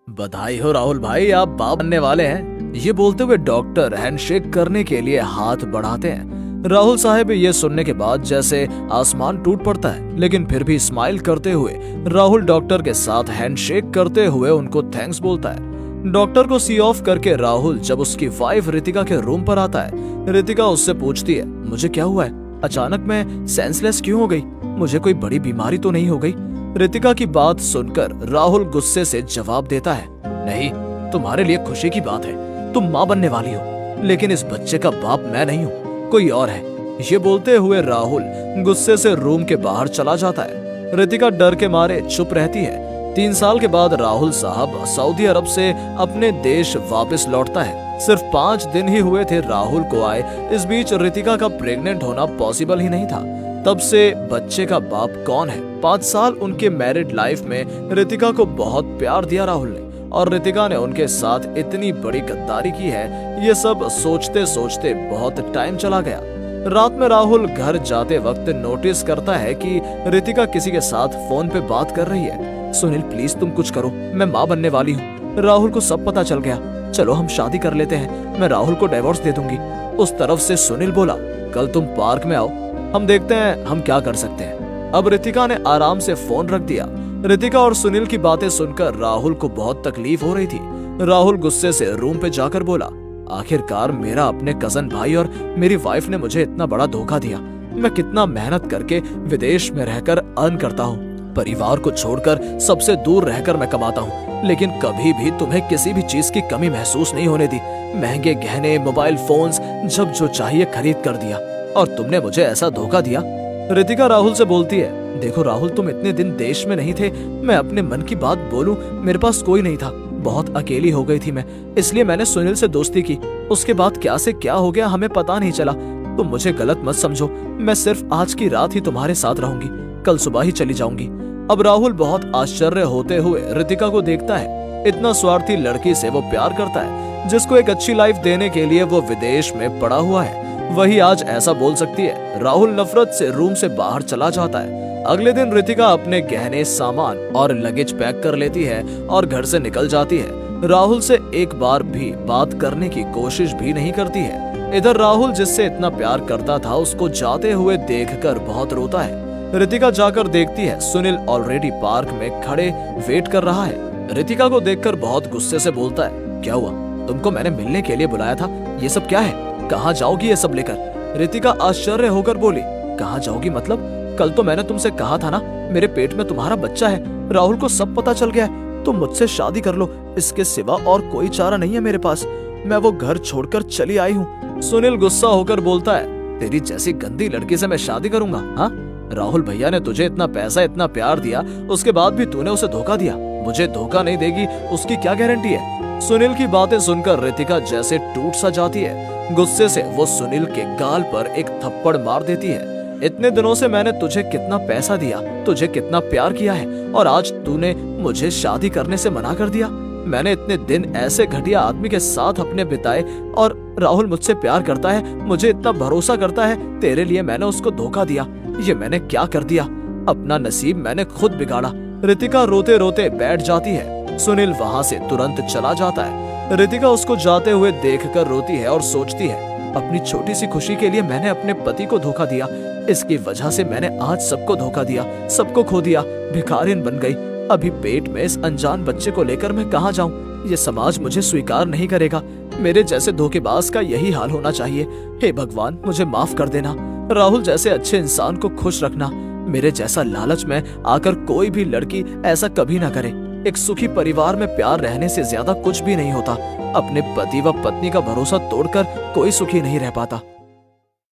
बधाई हो राहुल भाई, आप बाप बनने वाले हैं। ये बोलते हुए डॉक्टर हैंडशेक करने के लिए हाथ बढ़ाते हैं। राहुल साहब ये सुनने के बाद जैसे आसमान टूट पड़ता है, लेकिन फिर भी स्माइल करते हुए राहुल डॉक्टर के साथ हैंडशेक करते हुए उनको थैंक्स बोलता है। डॉक्टर को सी ऑफ करके राहुल जब उसकी वाइफ रितिका के रूम पर आता है, रितिका उससे पूछती है, मुझे क्या हुआ है? अचानक मैं सेंसलेस क्यों हो गई? मुझे कोई बड़ी बीमारी तो नहीं हो गई? रितिका की बात सुनकर राहुल गुस्से से जवाब देता है, नहीं, तुम्हारे लिए खुशी की बात है, तुम माँ बनने वाली हो, लेकिन इस बच्चे का बाप मैं नहीं हूँ, कोई और है। ये बोलते हुए राहुल गुस्से से रूम के बाहर चला जाता है। रितिका डर के मारे चुप रहती है। 3 साल के बाद राहुल साहब सऊदी अरब से अपने देश वापस लौटता है। सिर्फ 5 दिन ही हुए थे राहुल को आए। इस बीच रितिका का प्रेग्नेंट होना पॉसिबल ही नहीं था। तब से बच्चे का बाप कौन है? 5 साल उनके मैरिड लाइफ में रितिका को बहुत प्यार दिया राहुल ने, और रितिका ने उनके साथ इतनी बड़ी गद्दारी की है। ये सब सोचते सोचते बहुत टाइम चला गया। रात में राहुल घर जाते वक्त नोटिस करता है कि रितिका किसी के साथ फोन पे बात कर रही है। सुनील प्लीज तुम कुछ करो, मैं माँ बनने वाली हूँ। राहुल को सब पता चल गया, चलो हम शादी कर लेते हैं, मैं राहुल को डिवोर्स दे दूंगी। उस तरफ से सुनील बोला, कल तुम पार्क में आओ, हम देखते हैं हम क्या कर सकते हैं। अब रितिका ने आराम से फोन रख दिया। रितिका और सुनील की बातें सुनकर राहुल को बहुत तकलीफ हो रही थी। राहुल गुस्से से रूम पे जाकर बोला, आखिरकार मेरा अपने कजन भाई और मेरी वाइफ ने मुझे इतना बड़ा धोखा दिया। मैं कितना मेहनत करके विदेश में रहकर अर्न करता हूँ, परिवार को छोड़कर सबसे दूर रहकर मैं कमाता हूँ, लेकिन कभी भी तुम्हें किसी भी चीज की कमी महसूस नहीं होने दी। महंगे गहने, मोबाइल फोन्स जब जो चाहिए खरीद कर दिया, और तुमने मुझे ऐसा धोखा दिया। रितिका राहुल से बोलती है, देखो राहुल, तुम इतने दिन देश में नहीं थे, मैं अपने मन की बात बोलूं, मेरे पास कोई नहीं था, बहुत अकेली हो गई थी मैं, इसलिए मैंने सुनील से दोस्ती की। उसके बाद क्या से क्या हो गया हमें पता नहीं चला। तुम मुझे गलत मत समझो, मैं सिर्फ आज की रात ही तुम्हारे साथ रहूंगी, कल सुबह ही चली जाऊंगी। अब राहुल बहुत आश्चर्य होते हुए रितिका को देखता है। इतना स्वार्थी लड़की से वो प्यार करता है, जिसको एक अच्छी लाइफ देने के लिए वो विदेश में पड़ा हुआ है, वही आज ऐसा बोल सकती है। राहुल नफरत से रूम से बाहर चला जाता है। अगले दिन रितिका अपने गहने, सामान और लगेज पैक कर लेती है और घर से निकल जाती है। राहुल से एक बार भी बात करने की कोशिश भी नहीं करती है। इधर राहुल जिससे इतना प्यार करता था, उसको जाते हुए देखकर बहुत रोता है। रितिका जाकर देखती है सुनील ऑलरेडी पार्क में खड़े वेट कर रहा है। रितिका को देखकर बहुत गुस्से से बोलता है, क्या हुआ? तुमको मैंने मिलने के लिए बुलाया था, ये सब क्या है? कहाँ जाओगी ये सब लेकर? रितिका आश्चर्य होकर बोली, कहाँ जाओगी मतलब? कल तो मैंने तुमसे कहा था ना, मेरे पेट में तुम्हारा बच्चा है, राहुल को सब पता चल गया है, तुम मुझसे शादी कर लो, इसके सिवा और कोई चारा नहीं है मेरे पास, मैं वो घर छोड़कर चली आई हूँ। सुनील गुस्सा होकर बोलता है, तेरी जैसी गंदी लड़की से मैं शादी करूंगा? हाँ, राहुल भैया ने तुझे इतना पैसा, इतना प्यार दिया, उसके बाद भी तूने उसे धोखा दिया। मुझे धोखा नहीं देगी उसकी क्या गारंटी है? सुनील की बातें सुनकर रितिका जैसे टूट सा जाती है। गुस्से से वो सुनील के गाल पर एक थप्पड़ मार देती है। इतने दिनों से मैंने तुझे कितना पैसा दिया, तुझे कितना प्यार किया है, और आज तूने मुझे शादी करने से मना कर दिया। मैंने इतने दिन ऐसे घटिया आदमी के साथ अपने बिताए, और राहुल मुझसे प्यार करता है, मुझे इतना भरोसा करता है, तेरे लिए मैंने उसको धोखा दिया। ये मैंने क्या कर दिया? अपना नसीब मैंने खुद बिगाड़ा। रितिका रोते रोते बैठ जाती है। सुनील वहाँ से तुरंत चला जाता है। रितिका उसको जाते हुए देखकर रोती है और सोचती है, अपनी छोटी सी खुशी के लिए मैंने अपने पति को धोखा दिया, इसकी वजह से मैंने आज सबको धोखा दिया, सबको खो दिया, भिखारिन बन गई। अभी पेट में इस अनजान बच्चे को लेकर मैं कहाँ जाऊँ? ये समाज मुझे स्वीकार नहीं करेगा। मेरे जैसे धोखेबाज का यही हाल होना चाहिए। हे भगवान, मुझे माफ कर देना। राहुल जैसे अच्छे इंसान को खुश रखना। मेरे जैसा लालच में आकर कोई भी लड़की ऐसा कभी ना करे। एक सुखी परिवार में प्यार रहने से ज्यादा कुछ भी नहीं होता। अपने पति व पत्नी का भरोसा तोड़कर कोई सुखी नहीं रह पाता।